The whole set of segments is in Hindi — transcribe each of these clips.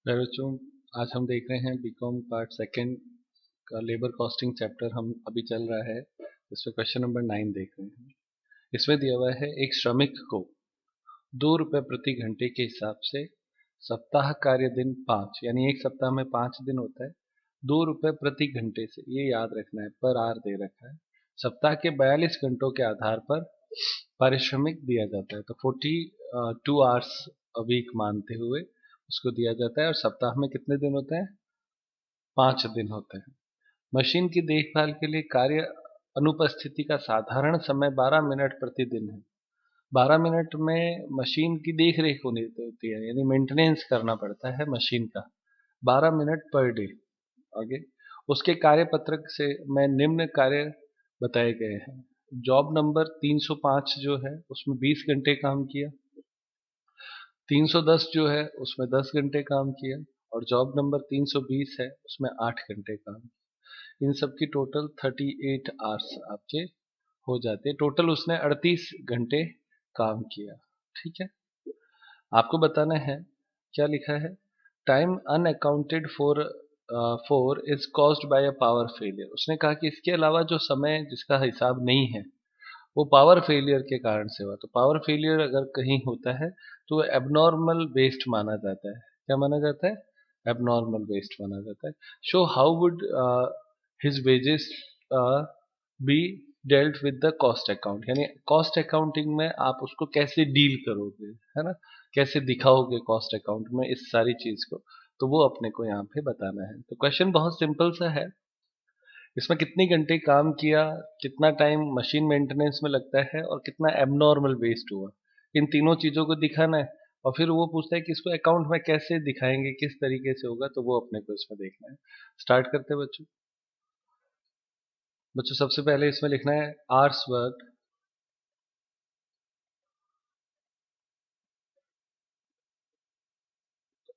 बच्चों, आज हम देख रहे हैं बीकॉम पार्ट सेकंड का लेबर कॉस्टिंग चैप्टर हम अभी चल रहा है। इसमें क्वेश्चन नंबर 9 देख रहे हैं। इसमें दिया हुआ है एक श्रमिक को 2 रुपये प्रति घंटे के हिसाब से सप्ताह कार्य दिन 5, यानी एक सप्ताह में 5 दिन होता है। 2 रुपये प्रति घंटे से, ये याद रखना है, पर आर दे रखा है। सप्ताह के 42 घंटों के आधार पर पारिश्रमिक दिया जाता है। तो 42 आवर्स अ वीक मानते हुए उसको दिया जाता है। और सप्ताह में कितने दिन होते हैं? 5 दिन होते हैं। मशीन की देखभाल के लिए कार्य अनुपस्थिति का साधारण समय 12 मिनट प्रतिदिन है। 12 मिनट में मशीन की देख रेख होनी होती है, यानी मेंटेनेंस करना पड़ता है मशीन का। 12 मिनट पर डे। आगे उसके कार्य पत्रक से मैं निम्न कार्य बताए गए हैं। जॉब नंबर 305 जो है उसमें 20 घंटे काम किया। 310 जो है उसमें 10 घंटे काम किया। और जॉब नंबर 320 है उसमें 8 घंटे काम किया। इन सब की टोटल 38 आवर्स आपके हो जाते हैं। टोटल उसने 38 घंटे काम किया। ठीक है, आपको बताना है क्या लिखा है। Time unaccounted for is caused by a power failure. उसने कहा कि इसके अलावा जो समय जिसका हिसाब नहीं है वो पावर फेलियर के कारण से हुआ। तो पावर फेलियर अगर कहीं होता है तो एबनॉर्मल वेस्ट माना जाता है। क्या माना जाता है? एबनॉर्मल वेस्ट माना जाता है। Show how would his wages be dealt with the cost account, यानी कॉस्ट अकाउंटिंग में आप उसको कैसे डील करोगे, है ना, कैसे दिखाओगे कॉस्ट अकाउंट में इस सारी चीज को। तो वो अपने को यहाँ पे बताना है। तो क्वेश्चन बहुत सिंपल सा है। इसमें कितने घंटे काम किया, कितना टाइम मशीन मेंटेनेंस में लगता है और कितना एबनॉर्मल वेस्ट हुआ, इन तीनों चीजों को दिखाना है। और फिर वो पूछता है कि इसको अकाउंट में कैसे दिखाएंगे, किस तरीके से होगा, तो वो अपने को इसमें देखना है। स्टार्ट करते हैं बच्चों। बच्चों सबसे पहले इसमें लिखना है आवर्स वर्क।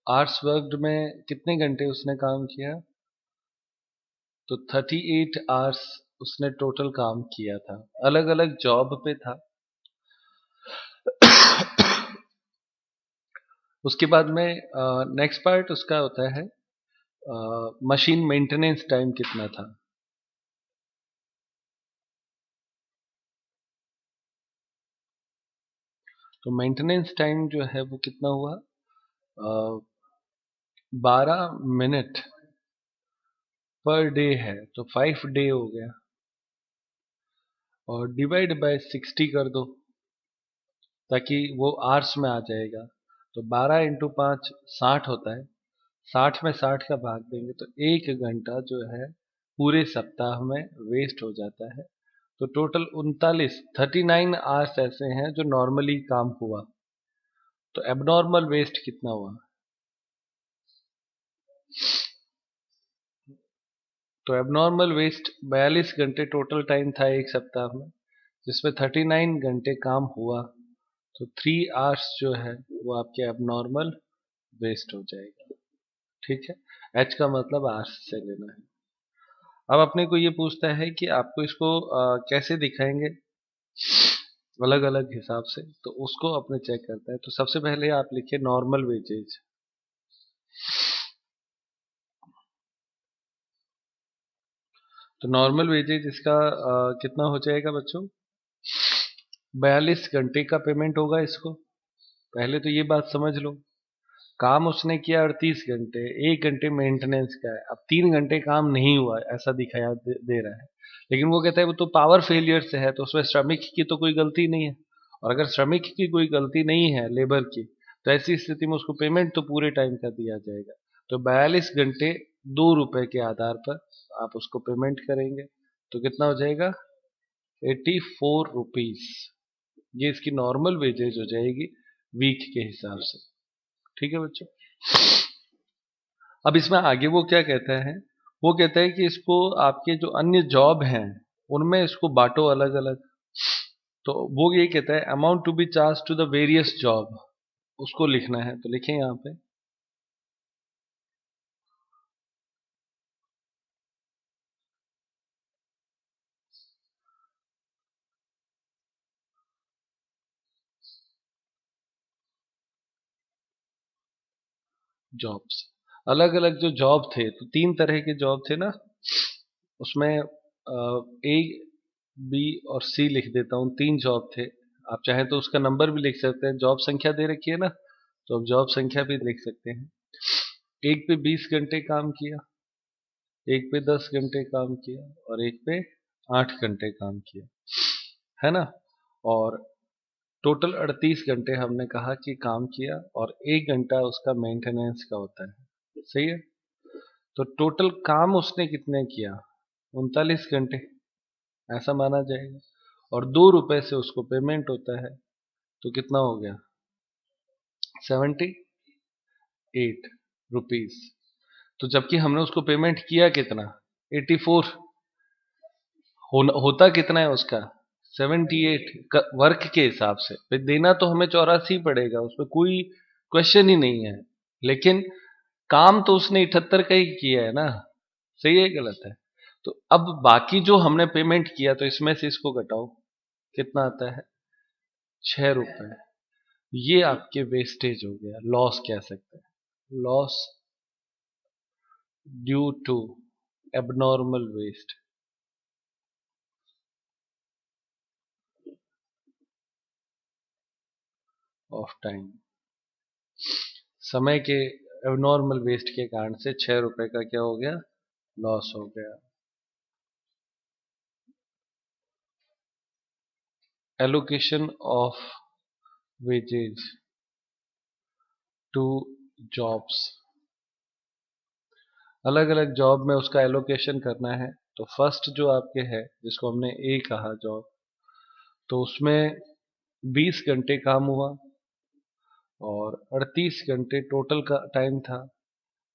आवर्स वर्कड में कितने घंटे उसने काम किया? तो 38 आवर्स उसने टोटल काम किया था। अलग अलग जॉब पे था। उसके बाद में नेक्स्ट पार्ट उसका होता है मशीन मेंटेनेंस टाइम कितना था। तो मेंटेनेंस टाइम जो है वो कितना हुआ? 12 मिनट पर डे है, तो 5 डे हो गया। और डिवाइड बाय 60 कर दो ताकि वो आवर्स में आ जाएगा। तो 12 × 5 60 होता है। 60 में 60 का भाग देंगे तो 1 घंटा जो है पूरे सप्ताह में वेस्ट हो जाता है। तो टोटल 39 आवर्स ऐसे हैं जो नॉर्मली काम हुआ। तो एबनॉर्मल वेस्ट कितना हुआ? तो एबनॉर्मल वेस्ट 42 घंटे टोटल टाइम था एक सप्ताह में, जिसमें 39 घंटे काम हुआ। तो 3 आवर्स जो है वो आपके एबनॉर्मल वेस्ट हो जाएगा। ठीक है, एच का मतलब आवर्स से लेना है। अब अपने को ये पूछता है कि आपको इसको कैसे दिखाएंगे अलग अलग हिसाब से, तो उसको अपने चेक करता है। तो सबसे पहले आप लिखिए नॉर्मल वेजेज। तो नॉर्मल वेजेज इसका कितना हो जाएगा बच्चों? 42 घंटे का पेमेंट होगा इसको। पहले तो ये बात समझ लो, काम उसने किया 38 घंटे, 1 घंटे मेंटेनेंस का है। अब 3 घंटे काम नहीं हुआ ऐसा दिखाया दे रहा है। लेकिन वो कहता है वो तो पावर फेलियर से है, तो उसमें श्रमिक की तो कोई गलती नहीं है। और अगर श्रमिक की कोई गलती नहीं है, लेबर की, तो ऐसी स्थिति में उसको पेमेंट तो पूरे टाइम का दिया जाएगा। तो 42 घंटे 2 रुपए के आधार पर आप उसको पेमेंट करेंगे। तो कितना हो जाएगा? 84 रुपीज। ये इसकी नॉर्मल वेजेज हो जाएगी वीक के हिसाब से। ठीक है बच्चों। अब इसमें आगे वो क्या कहता है, वो कहता है कि इसको आपके जो अन्य जॉब हैं उनमें इसको बांटो अलग अलग। तो वो ये कहता है amount to be charge to the various job, उसको लिखना है। तो लिखें यहाँ पे जॉब्स। अलग अलग जो जॉब थे, तो 3 तरह के जॉब थे ना, उसमें ए, बी और सी लिख देता हूँ। 3 जॉब थे। आप चाहें तो उसका नंबर भी लिख सकते हैं, जॉब संख्या दे रखी है ना, तो आप जॉब संख्या भी लिख सकते हैं। एक पे 20 घंटे काम किया, एक पे 10 घंटे काम किया, और एक पे 8 घंटे काम किया, है ना। और टोटल 38 घंटे हमने कहा कि काम किया, और 1 घंटा उसका मेंटेनेंस का होता है। सही है। तो टोटल काम उसने कितने किया? 39 घंटे, ऐसा माना जाएगा। और 2 रुपए से उसको पेमेंट होता है, तो कितना हो गया? 78 रुपीज। तो जबकि हमने उसको पेमेंट किया कितना? 84। होता कितना है उसका? 78 वर्क के हिसाब से। फिर देना तो हमें 84 पड़ेगा, उसमें कोई क्वेश्चन ही नहीं है। लेकिन काम तो उसने 78 का ही किया है ना। सही है गलत है? तो अब बाकी जो हमने पेमेंट किया, तो इसमें से इसको घटाओ, कितना आता है? 6 रुपए। ये आपके वेस्टेज हो गया, लॉस कह सकते हैं। Loss due to abnormal waste of time. समय के एबनॉर्मल वेस्ट के कारण से 6 रुपए का क्या हो गया? लॉस हो गया। Allocation of wages to jobs. अलग अलग जॉब में उसका एलोकेशन करना है। तो फर्स्ट जो आपके है, जिसको हमने ए कहा जॉब, तो उसमें 20 घंटे काम हुआ, और 38 घंटे टोटल का टाइम था।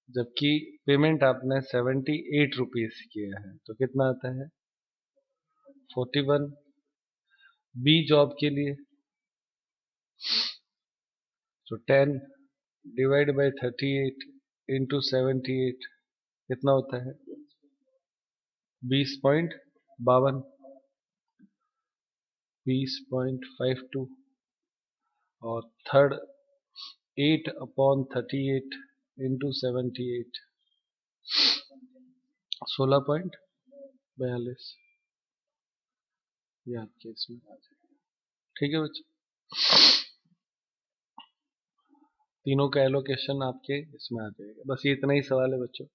जबकि पेमेंट आपने 78 रुपीज किया है, तो कितना आता है? 41। बी जॉब के लिए तो 10 डिवाइड बाई 38 इंटू 78 कितना होता है? 20.52। 20.52। और थर्ड 8/38 इंटू 78, 16.42। ये आपके इसमें आ जाएगा। ठीक है बच्चों, तीनों का एलोकेशन आपके इसमें आ जाएगा। बस ये इतना ही सवाल है बच्चों।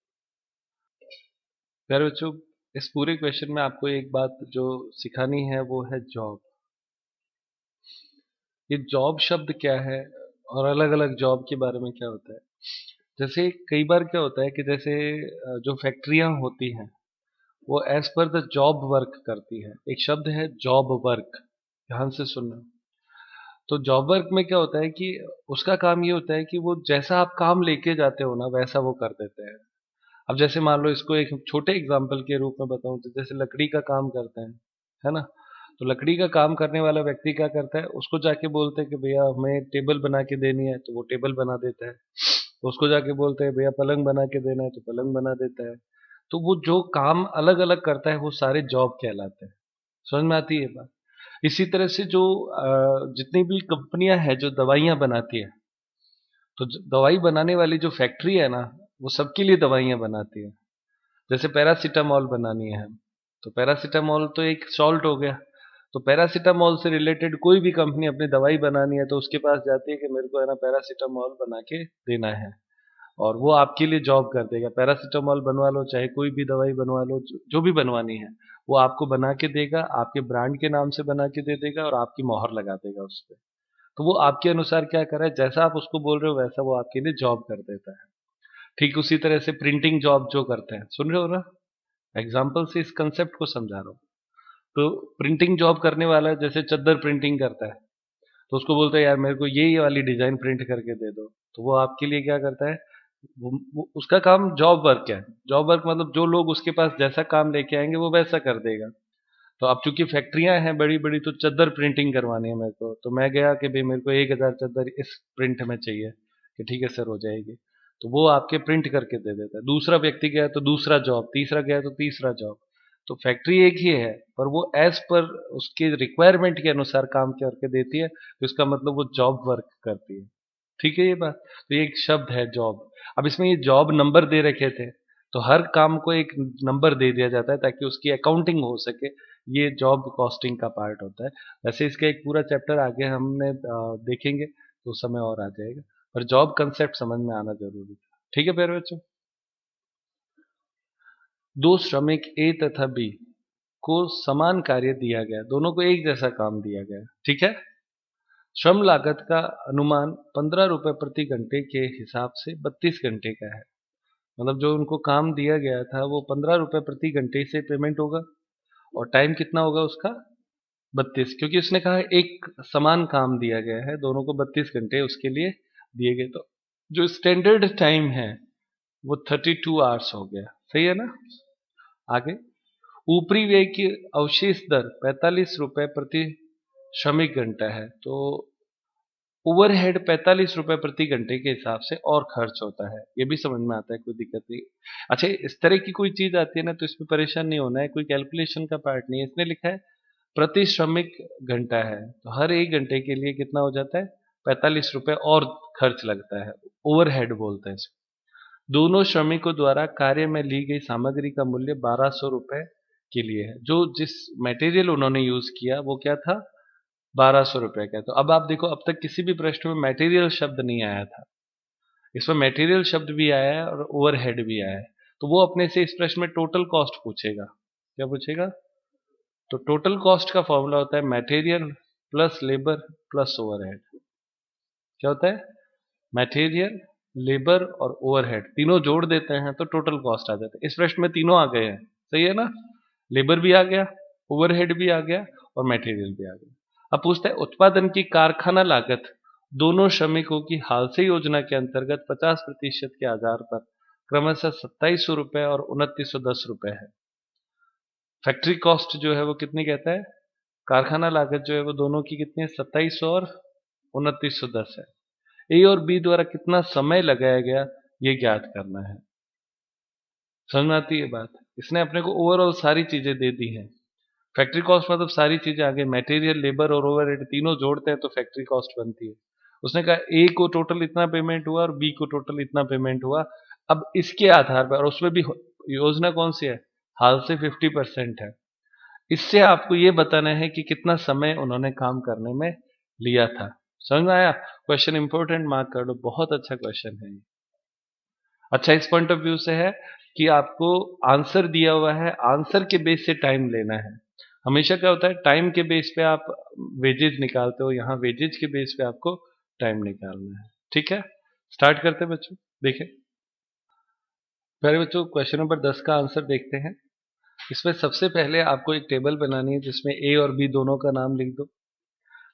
प्यारे बच्चों, इस पूरे क्वेश्चन में आपको एक बात जो सिखानी है वो है जॉब। ये जॉब शब्द क्या है, और अलग अलग जॉब के बारे में क्या होता है। जैसे कई बार क्या होता है कि जैसे जो फैक्ट्रियां होती हैं, वो as per the job work करती है। एक शब्द है जॉब वर्क, ध्यान से सुनना। तो जॉब वर्क में क्या होता है कि उसका काम ये होता है कि वो जैसा आप काम लेके जाते हो ना, वैसा वो कर देते हैं। अब जैसे मान लो, इसको एक छोटे एग्जाम्पल के रूप में बताऊं, तो जैसे लकड़ी का काम करते हैं, है ना। तो लकड़ी का काम करने वाला व्यक्ति क्या करता है, उसको जाके बोलते हैं कि भैया हमें टेबल बना के देनी है, तो वो टेबल बना देता है। उसको जाके बोलते हैं भैया पलंग बना के देना है, तो पलंग बना देता है। तो वो जो काम अलग अलग करता है, वो सारे जॉब कहलाते हैं। समझ में आती है बात? इसी तरह से जो जितनी भी कंपनियां हैं जो दवाइयां बनाती है, तो दवाई बनाने वाली जो फैक्ट्री है ना, वो सबके लिए दवाइयां बनाती है। जैसे पैरासीटामॉल बनानी है, तो पैरासीटामॉल तो एक सॉल्ट हो गया। तो पैरासीटामॉल से रिलेटेड कोई भी कंपनी अपनी दवाई बनानी है, तो उसके पास जाती है कि मेरे को है ना पैरासीटामॉल बना के देना है। और वो आपके लिए जॉब कर देगा। पैरासीटामॉल बनवा लो, चाहे कोई भी दवाई बनवा लो, जो भी बनवानी है, वो आपको बना के देगा, आपके ब्रांड के नाम से बना के दे देगा, और आपकी मोहर लगा देगा उस पर। तो वो आपके अनुसार क्या कर रहा है, जैसा आप उसको बोल रहे हो वैसा वो आपके लिए जॉब कर देता है। ठीक उसी तरह से प्रिंटिंग जॉब जो करते हैं, सुन रहे हो ना, एग्जाम्पल से इस कंसेप्ट को समझा रहा हूँ। तो प्रिंटिंग जॉब करने वाला जैसे चद्दर प्रिंटिंग करता है, तो उसको बोलता है यार मेरे को ये वाली डिजाइन प्रिंट करके दे दो, तो वो आपके लिए क्या करता है, उसका काम जॉब वर्क है। जॉब वर्क मतलब जो लोग उसके पास जैसा काम लेके आएंगे वो वैसा कर देगा। तो अब चूंकि फैक्ट्रियां हैं बड़ी बड़ी, तो चद्दर प्रिंटिंग करवानी है मेरे को, तो मैं गया कि भाई मेरे को 1,000 चद्दर इस प्रिंट में चाहिए, कि ठीक है सर हो जाएगी। तो वो आपके प्रिंट करके दे देता है। दूसरा व्यक्ति गया तो दूसरा जॉब, तीसरा गया तो तीसरा जॉब। तो फैक्ट्री एक ही है, पर वो एज पर उसके रिक्वायरमेंट के अनुसार काम करके देती है, तो इसका मतलब वो जॉब वर्क करती है। ठीक है ये बात। तो ये एक शब्द है जॉब। अब इसमें ये जॉब नंबर दे रखे थे, तो हर काम को एक नंबर दे दिया जाता है ताकि उसकी अकाउंटिंग हो सके। ये जॉब कॉस्टिंग का पार्ट होता है। वैसे इसका एक पूरा चैप्टर आगे हमने देखेंगे तो उस समय और आ जाएगा, पर जॉब कंसेप्ट समझ में आना जरूरी है। ठीक है प्यारे बच्चों, दो श्रमिक ए तथा बी को समान कार्य दिया गया, दोनों को एक जैसा काम दिया गया, ठीक है। श्रम लागत का अनुमान 15 रुपए प्रति घंटे के हिसाब से 32 घंटे का है। मतलब जो उनको काम दिया गया था वो 15 रुपए प्रति घंटे से पेमेंट होगा, और टाइम कितना होगा उसका 32, क्योंकि उसने कहा एक समान काम दिया गया है, दोनों को 32 घंटे उसके लिए दिए गए। तो जो स्टैंडर्ड टाइम है वो 32 आवर्स हो गया, सही है ना। आगे, ऊपरी व्यय की अवशेष दर 45 रुपए प्रति श्रमिक घंटा है, तो ओवरहेड 45 रुपए प्रति घंटे के हिसाब से और खर्च होता है, ये भी समझ में आता है, कोई दिक्कत नहीं। अच्छा, इस तरह की कोई चीज आती है ना तो इसमें परेशान नहीं होना है, कोई कैलकुलेशन का पार्ट नहीं है। इसने लिखा है प्रति श्रमिक घंटा है, तो हर एक घंटे के लिए कितना हो जाता है 45 रुपए और खर्च लगता है, ओवरहेड बोलते हैं इसको। दोनों श्रमिकों द्वारा कार्य में ली गई सामग्री का मूल्य 1200 रुपए के लिए है। जो जिस मटेरियल उन्होंने यूज किया वो क्या था, 1200 रुपए का। तो अब आप देखो, अब तक किसी भी प्रश्न में मटेरियल शब्द नहीं आया था, इसमें मटेरियल शब्द भी आया है और ओवरहेड भी आया है। तो वो अपने से इस प्रश्न में टोटल कॉस्ट पूछेगा। क्या पूछेगा, तो टोटल कॉस्ट का फॉर्मूला होता है material plus labour plus overhead. क्या होता है, मटेरियल, लेबर और ओवरहेड तीनों जोड़ देते हैं तो टोटल कॉस्ट आ जाता है। इस प्रश्न में तीनों आ गए हैं, सही है ना। लेबर भी आ गया, ओवरहेड भी आ गया और मटेरियल भी आ गया। अब पूछता है उत्पादन की कारखाना लागत दोनों श्रमिकों की हाल से योजना के अंतर्गत 50% के आधार पर क्रमशः 2700 रुपए और 2910 रुपए है। फैक्ट्री कॉस्ट जो है वो कितनी कहता है, कारखाना लागत जो है वो दोनों की कितनी है, 2700 और 2910 है। ए और बी द्वारा कितना समय लगाया गया ये ज्ञात करना है। समझ में आती है बात। इसने अपने को ओवरऑल सारी चीजें दे दी हैं। फैक्ट्री कॉस्ट मतलब सारी चीजें आ गई, मटेरियल, लेबर और ओवरहेड तीनों जोड़ते हैं तो फैक्ट्री कॉस्ट बनती है। उसने कहा ए को टोटल इतना पेमेंट हुआ और बी को टोटल इतना पेमेंट हुआ। अब इसके आधार पर, और उसमें भी योजना कौन सी है, हाल से 50% है। इससे आपको ये बताना है कि कितना समय उन्होंने काम करने में लिया था। समझ में आया। क्वेश्चन इंपॉर्टेंट, मार्क कर लो, बहुत अच्छा क्वेश्चन है ये। अच्छा, इस पॉइंट ऑफ व्यू से है कि आपको आंसर दिया हुआ है, आंसर के बेस से टाइम लेना है। हमेशा क्या होता है, टाइम के बेस पे आप वेजेज निकालते हो, यहाँ वेजेज के बेस पे आपको टाइम निकालना है। ठीक है, स्टार्ट करते हैं बच्चों। देखें पहले बच्चों, क्वेश्चन नंबर 10 का आंसर देखते हैं। इसमें सबसे पहले आपको एक टेबल बनानी है जिसमें ए और बी दोनों का नाम लिख दो।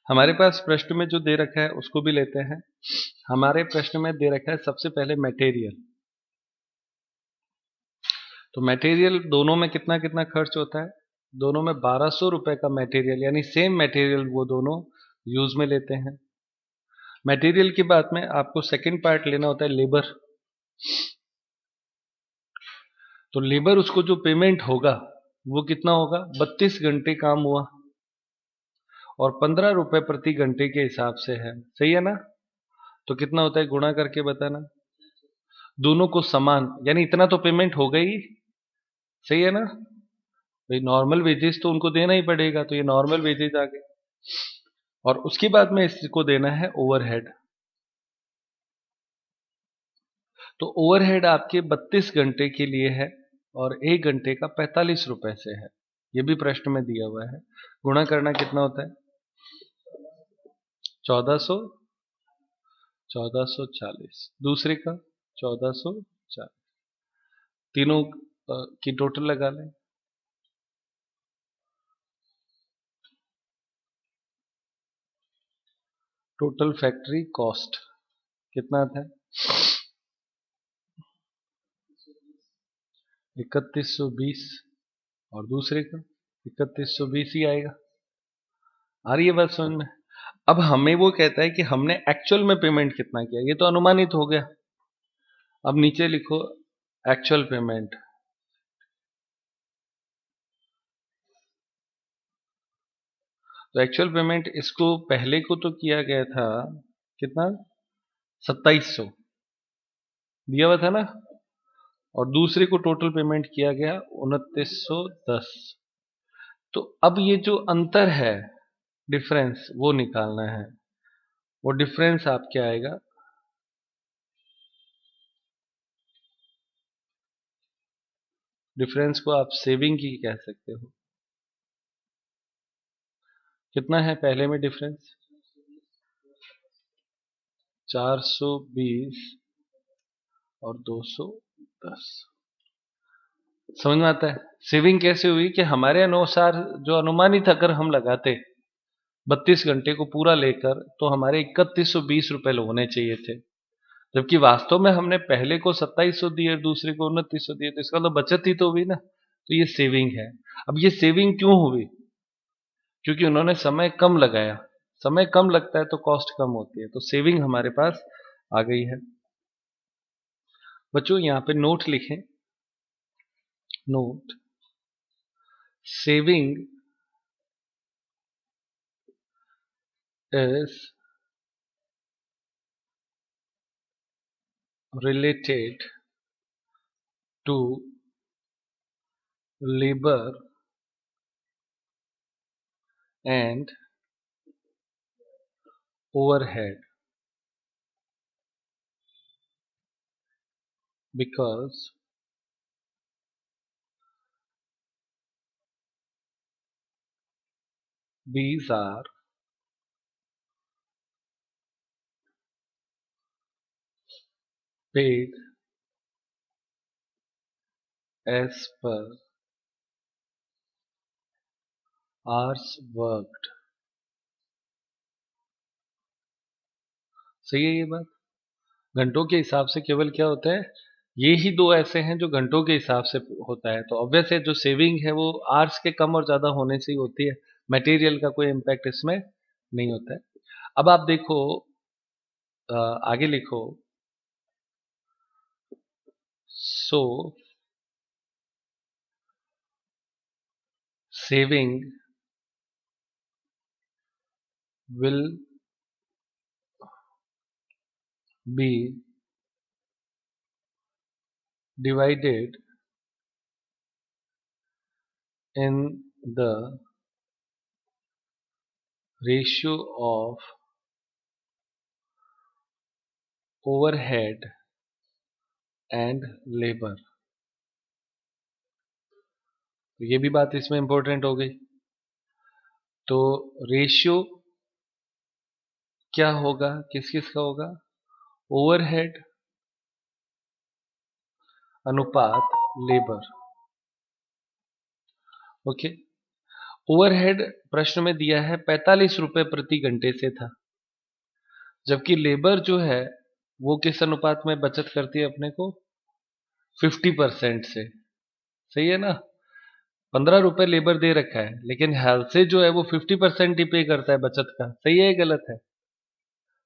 हमारे पास प्रश्न में जो दे रखा है उसको भी लेते हैं। हमारे प्रश्न में दे रखा है सबसे पहले मटेरियल। तो मटेरियल दोनों में कितना कितना खर्च होता है, दोनों में 1200 रुपए का मटेरियल, यानी सेम मटेरियल वो दोनों यूज में लेते हैं। मटेरियल की बात में आपको सेकंड पार्ट लेना होता है लेबर। तो लेबर उसको जो पेमेंट होगा वो कितना होगा, 32 घंटे काम हुआ और 15 रुपए प्रति घंटे के हिसाब से है, सही है ना। तो कितना होता है, गुणा करके बताना। दोनों को समान, यानी इतना तो पेमेंट हो गई, सही है ना। भाई नॉर्मल वेजेस तो उनको देना ही पड़ेगा, तो ये नॉर्मल वेजेस आ गए। और उसके बाद में इसको देना है ओवरहेड। तो ओवरहेड आपके 32 घंटे के लिए है और 1 घंटे का 45 रुपए से है। ये भी प्रश्न में दिया हुआ है। गुणा करना कितना होता है, 1400, 1440, दूसरे का 1440, तीनों की टोटल लगा लें। टोटल फैक्ट्री कॉस्ट कितना आता है, 3120, और दूसरे का 3120 ही आएगा। आ रही है बात समझ में। अब हमें वो कहता है कि हमने एक्चुअल में पेमेंट कितना किया, ये तो अनुमानित हो गया। अब नीचे लिखो एक्चुअल पेमेंट। तो एक्चुअल पेमेंट इसको पहले को तो किया गया था कितना, 2700 दिया हुआ था ना, और दूसरे को टोटल पेमेंट किया गया 2910। तो अब ये जो अंतर है, डिफरेंस, वो निकालना है। वो डिफरेंस आप क्या आएगा, डिफरेंस को आप सेविंग की कह सकते हो। कितना है पहले में डिफरेंस? 420 और 210। समझ में आता है? सेविंग कैसे हुई कि हमारे अनुसार जो अनुमानित अगर हम लगाते 32 घंटे को पूरा लेकर, तो हमारे 3120 रुपए होने चाहिए थे, जबकि वास्तव में हमने पहले को 2700 दिए और दूसरे को 2900 दिए, तो इसका तो बचत ही तो हुई ना। तो ये सेविंग है। अब ये सेविंग क्यों हुई? क्योंकि उन्होंने समय कम लगाया। समय कम लगता है तो कॉस्ट कम होती है, तो सेविंग हमारे पास आ गई है। बच्चों यहाँ पे नोट लिखें। Note, saving is related to labor and overhead because these are paid as per hours worked। सही है ये बात? घंटों के हिसाब से केवल क्या होता है, ये ही दो ऐसे हैं जो घंटों के हिसाब से होता है, तो ऑब्वियस है जो सेविंग है वो आवर्स के कम और ज्यादा होने से ही होती है। मटेरियल का कोई इम्पैक्ट इसमें नहीं होता है। अब आप देखो, आगे लिखो। So saving will be divided in the ratio of overhead and labor। तो ये भी बात इसमें इंपॉर्टेंट हो गई। तो रेशियो क्या होगा, किस किस का होगा? ओवरहेड अनुपात लेबर। ओके। ओवरहेड प्रश्न में दिया है 45 रुपए प्रति घंटे से था, जबकि लेबर जो है वो किस अनुपात में बचत करती है अपने को? 50% से। सही है ना? 15 रुपए लेबर दे रखा है, लेकिन हेल्थ से जो है वो 50% ही पे करता है बचत का। सही है या गलत है?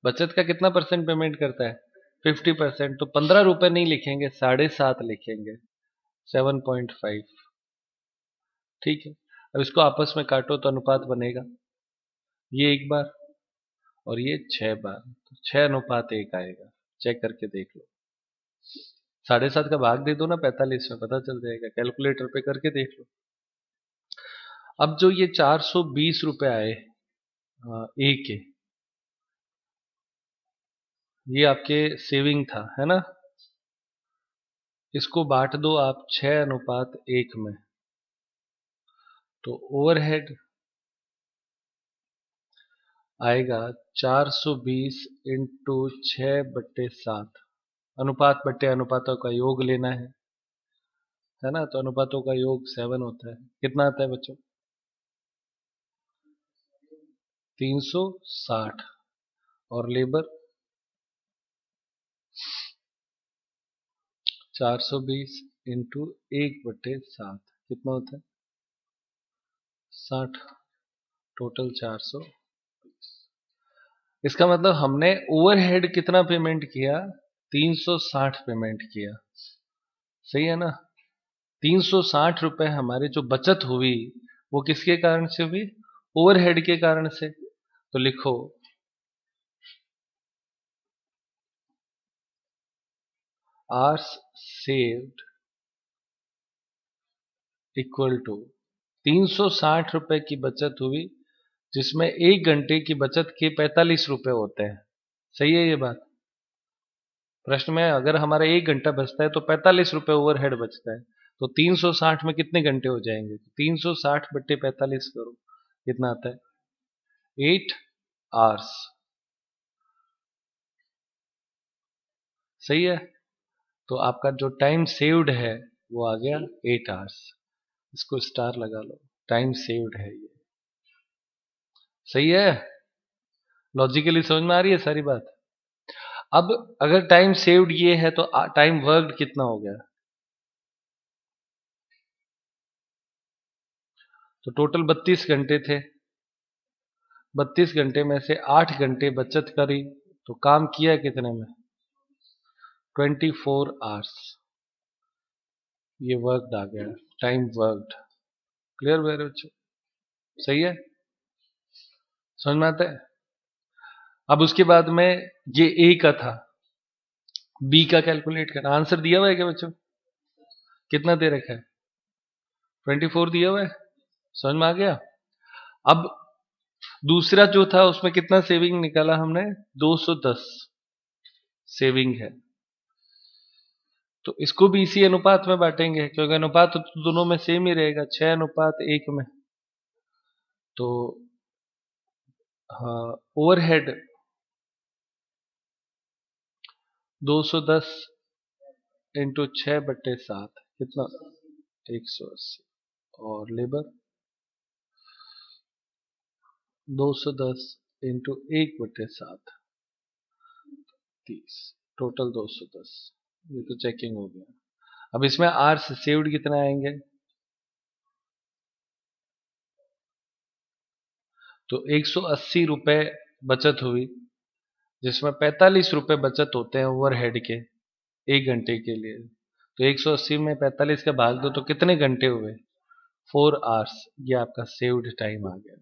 बचत का कितना परसेंट पेमेंट करता है? 50%। तो 15 रुपए नहीं लिखेंगे, 7.5 लिखेंगे, 7.5। ठीक है। अब इसको आपस में काटो तो अनुपात बनेगा, ये एक बार और ये 6 बार, तो 6:1 आएगा। चेक करके देख लो। 7.5 का भाग दे दो ना 45 में, पता चल जाएगा, कैलकुलेटर पे करके देख लो। अब जो ये 420 रुपए आए ए के, ये आपके सेविंग था, है ना? इसको बांट दो आप 6:1 में, तो ओवरहेड आएगा 420 इंटू 6/7। अनुपात बट्टे अनुपातों का योग लेना है ना? तो अनुपातों का योग 7 होता है। कितना आता है बच्चों? 360। और लेबर 420 इंटू 1/7 कितना होता है? 60। टोटल 400। इसका मतलब हमने ओवरहेड कितना पेमेंट किया? 360 पेमेंट किया। सही है ना? 360 रुपए हमारे जो बचत हुई वो किसके कारण से हुई? ओवरहेड के कारण से। तो लिखो आवर्स सेव्ड इक्वल टू 360 रुपए की बचत हुई, जिसमें 1 घंटे की बचत के 45 रुपए होते हैं। सही है ये बात? प्रश्न में अगर हमारा 1 घंटा बचता है तो 45 रुपए ओवरहेड बचता है, तो 360 में कितने घंटे हो जाएंगे? 360 बट्टे 45 करो, कितना आता है? 8 आवर्स। सही है? तो आपका जो टाइम सेव्ड है वो आ गया 8 आवर्स। इसको स्टार लगा लो, टाइम सेव्ड है ये। सही है? लॉजिकली समझ में आ रही है सारी बात? अब अगर टाइम सेव्ड ये है तो टाइम वर्कड कितना हो गया? तो टोटल 32 घंटे थे। 32 घंटे में से 8 घंटे बचत करी, तो काम किया कितने में? 24 आवर्स। ये वर्कड आ गया, टाइम वर्कड। क्लियर वेरी अच्छे? सही है? समझ में आता है? अब उसके बाद में ये ए का था, बी का कैलकुलेट करना। आंसर दिया हुआ है क्या बच्चों? कितना दे रखा है? 24 दिया हुआ है। समझ में आ गया? अब दूसरा जो था उसमें कितना सेविंग निकाला हमने? 210 सेविंग है। तो इसको भी इसी अनुपात में बांटेंगे, क्योंकि अनुपात तो दोनों में सेम ही रहेगा, 6:1 में। तो हाँ, ओवरहेड 210 इंटू 6/7 कितना? 180। और लेबर 210 इंटू 1/7 30। टोटल 210। ये तो चेकिंग हो गया। अब इसमें आर्स सेव्ड कितना आएंगे? तो 180 रुपए बचत हुई, जिसमें 45 रुपए बचत होते हैं ओवरहेड के 1 घंटे के लिए। तो 180 में 45 का भाग दो तो कितने घंटे हुए? 4 आवर्स। ये आपका सेव्ड टाइम आ गया।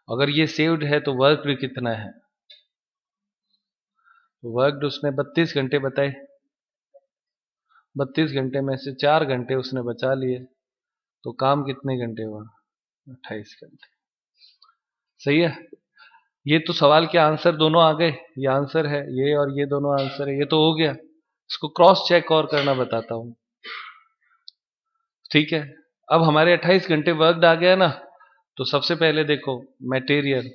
अगर ये सेव्ड है तो वर्क भी कितना है? वर्क उसने 32 घंटे बताए। 32 घंटे में से 4 घंटे उसने बचा लिए, तो काम कितने घंटे हुआ? 28 घंटे। सही है? ये तो सवाल के आंसर दोनों आ गए। ये आंसर है ये, और ये दोनों आंसर है। ये तो हो गया। इसको क्रॉस चेक और करना बताता हूं। ठीक है? अब हमारे 28 घंटे वर्कड आ गया ना, तो सबसे पहले देखो मटेरियल।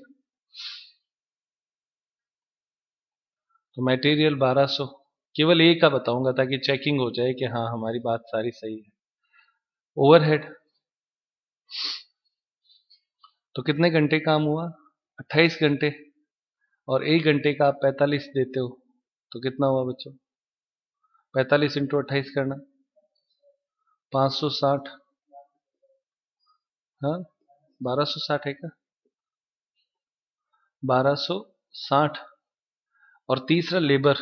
तो मटेरियल 1200, केवल एक का बताऊंगा ताकि चेकिंग हो जाए कि हाँ हमारी बात सारी सही है। ओवरहेड तो कितने घंटे काम हुआ? 28 घंटे। और 1 घंटे का आप 45 देते हो, तो कितना हुआ बच्चों? 45 इंटू 28 करना, 560। हाँ, 1260 है क्या? 1260। और तीसरा लेबर।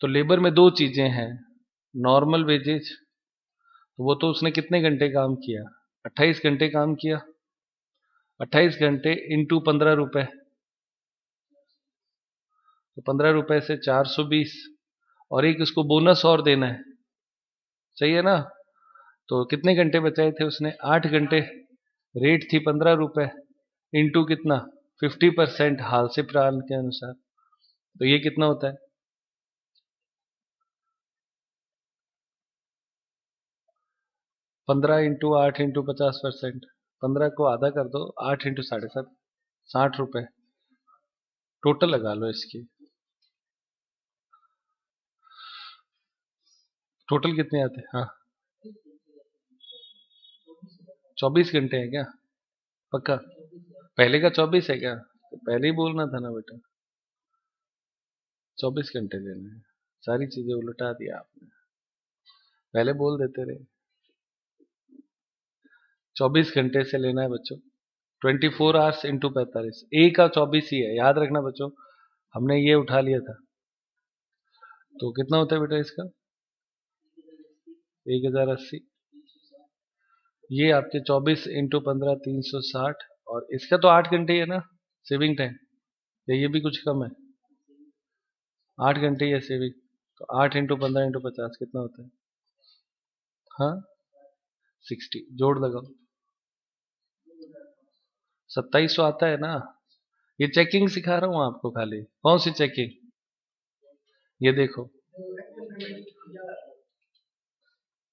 तो लेबर में दो चीजें हैं, नॉर्मल वेजेज। तो वो तो उसने कितने घंटे काम किया? 28 घंटे काम किया। 28 घंटे इंटू 15 रुपए, तो 15 रुपए से 420। और एक उसको बोनस और देना है। सही है ना? तो कितने घंटे बचाए थे उसने? 8 घंटे। रेट थी 15 रुपए, इंटू कितना? 50% हाल से प्रान के अनुसार। तो ये कितना होता है? 15 इंटू 8 इंटू 50%। 15 को आधा कर दो, 8 इंटू 7.5, 60 रुपए। टोटल लगा लो इसकी। टोटल कितने आते हैं? हाँ, 24 घंटे है क्या? पक्का? पहले का 24 है क्या? तो पहले ही बोलना था ना बेटा, 24 घंटे देना है। सारी चीजें उलटा दिया आपने, पहले बोल देते रहे। 24 घंटे से लेना है बच्चों। 24 आवर्स इंटू 45, ए का 24 ही है, याद रखना बच्चों। हमने ये उठा लिया था। तो कितना होता है बेटा इसका? 1080। ये आपके 24 इंटू 15, 360। और इसका तो 8 घंटे ही है ना सेविंग टाइम, या ये भी कुछ कम है? 8 घंटे या सेविंग, तो 8 × 15 × 50 कितना होता है? हाँ, 60, जोड़ लगाओ। 2700 आता है ना। ये चेकिंग सिखा रहा हूँ आपको खाली। कौन सी चेकिंग? ये देखो,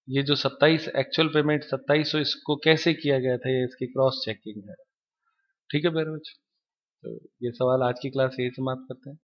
ये जो 27 एक्चुअल पेमेंट 2700, इसको कैसे किया गया था, ये इसकी क्रॉस चेकिंग है। ठीक है बहनों, तो ये सवाल आज की क्लास यही समाप्त करते हैं।